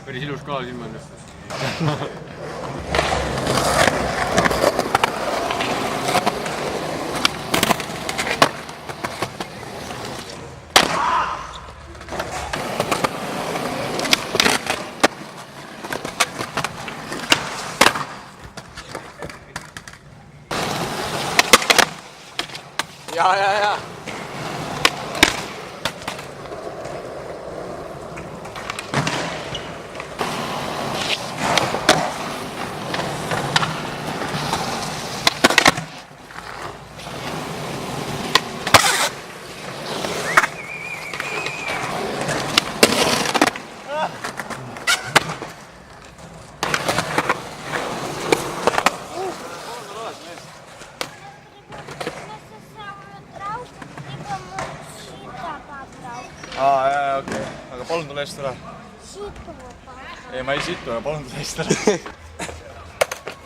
Päris ilus kaal silma on. Ja. Okei. Aga palun tule eest ära. Situ juba. Ei, ma ei situ, aga palun tule eest ära.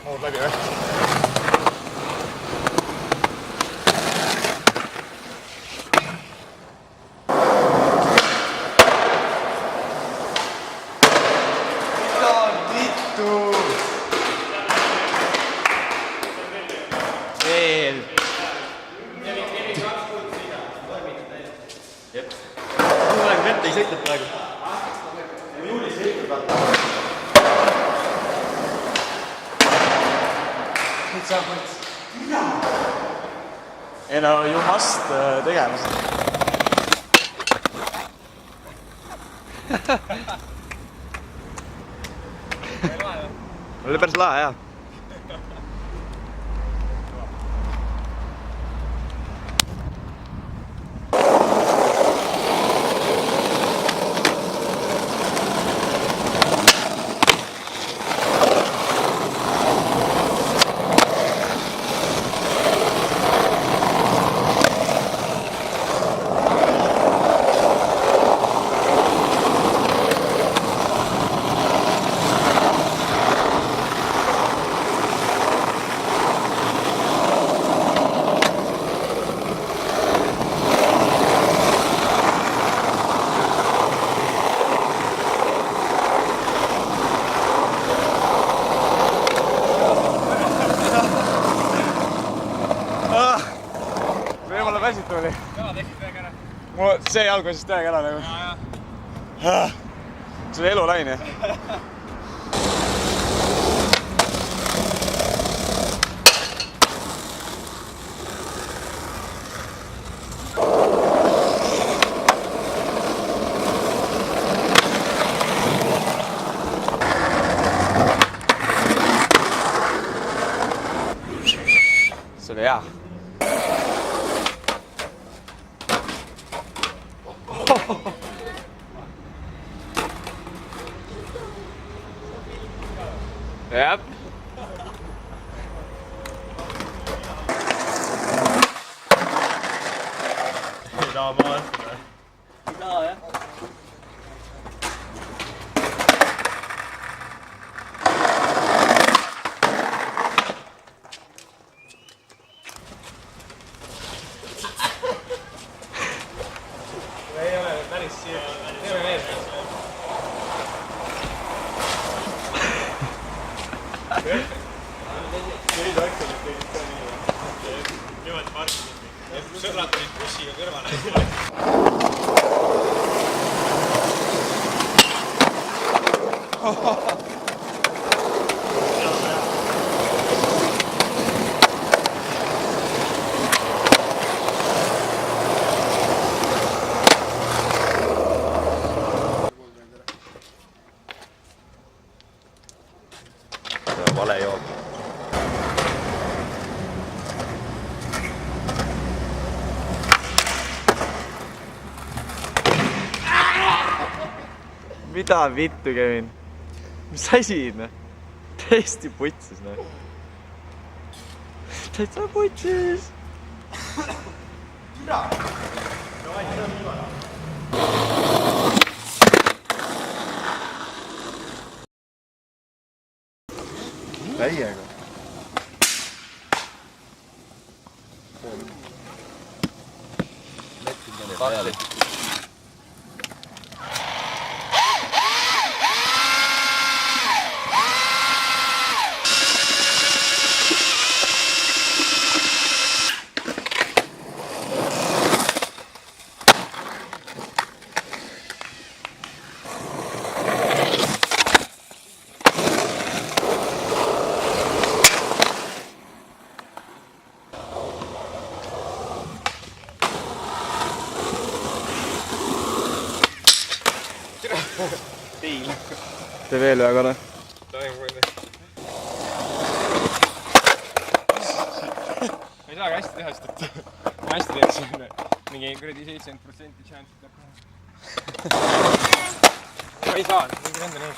Mahud läbi või? Mida vittu? Veel. Jep. Mul praegu vett ei sõitnud praegu. Juulis sõitnud vaata. Nüüd saab mõttes. Ei no, you must tegemas. Oli päris lahe, jah. Mulle väsitu oli. Jaa, tekib täiega ära. Mul see jalg on siis täiega ära nagu. Jaa. See oli elulaine. See oli hea. Jep. Ei taha ma vastada. Ei taha, jah. Ei ole päris siia. Ei ole veel. Ei tohki nüüd kõigit ka nii või? Niimoodi markisid. Sõbrad olid bussiga kõrvale. Vale joog. Mida vittu, Kevin? Mis asi, noh? Täiesti putsis, noh. Täitsa putsis! Mida? Täiega. Tiil. Tee veel ühe korra. Ma ei saagi hästi teha, sest et ma hästi teeksin mingi kuradi 70% chance ma ei saa, mingi enda nii.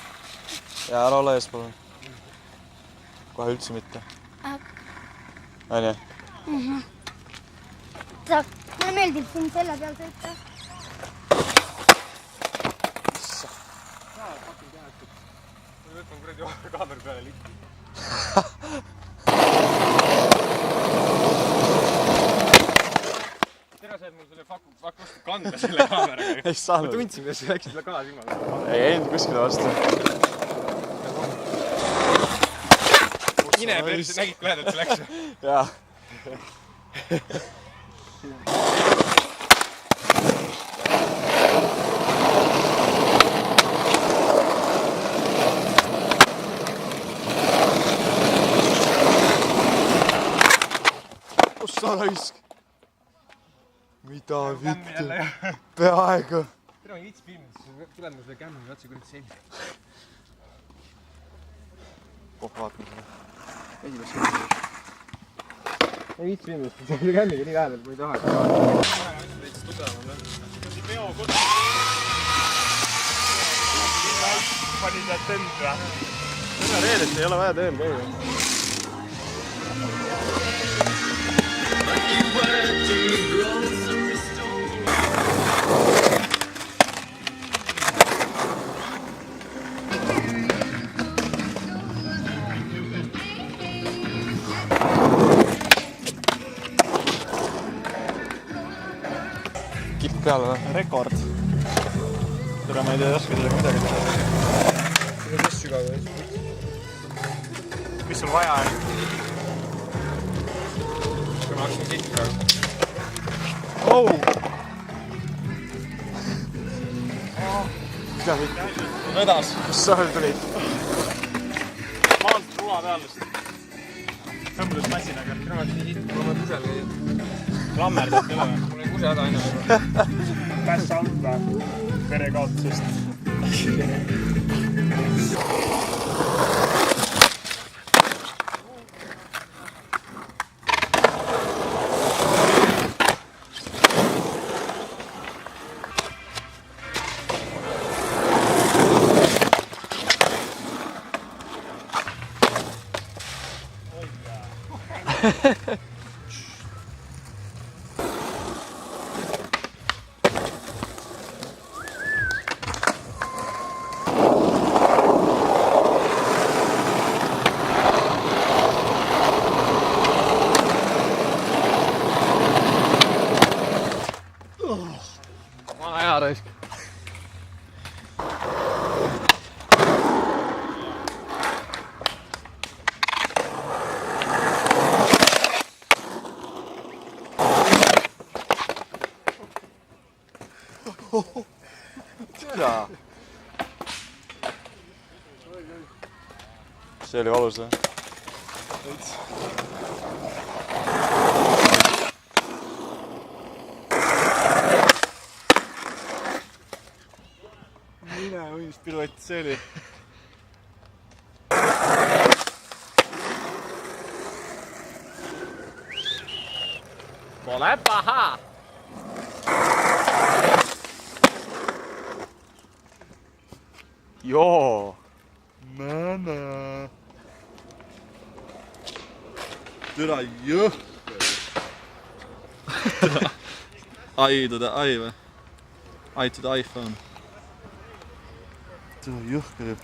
Ja ära ole ees, palun. Kohe üldse mitte. Onju? Mulle meeldib siin selle peal sõita. Ma võtan kuradi kaameri peale liiki. Tere, sa oled mul selle vastu kanda selle kaameraga. Ei saanud. Ma tundsin, kuidas sa läksid selle kaha silma. Ei end kuskile vastu. Ine perse, nägid kui lähedalt see läks? Jaa. Kus sa raisk? Mida vittu? Peaaegu. Tere, ma ei viitsi filmida, siis tuleb mul selle kämmi otsa kuradi selga. Koh vaatame seda. Ma ei viitsi filmida, siis selle kämmiga nii lähedalt, ma ei taha. Veits tugevam, jah. Peo kodu. Pani sealt end või? Seda reedet ei ole vaja teel käia. Kipp peale või? Rekord. Tere, ma ei tea, ei oska sellega midagi teha. See on just sügav. Mis sul vaja on? Ma hakkasin siit praegu. Oh! Mida vittu? Vedas. Kus sa veel tulid? Maalt ruva peal vist. Tõmbudest masinaga. Tere, ma hakkasin siit, kui ma kusel käin. Klammerdad üle või? Mul oli kuse häda aina. Pääs out või? Verekaotusest. Vana hea raisk. Tere! See oli valus või? Mine õigus piruett, see oli. Pole paha! Joo! Nää. Tere jõhker. I to the I või? I to the iPhone. Tere jõhker.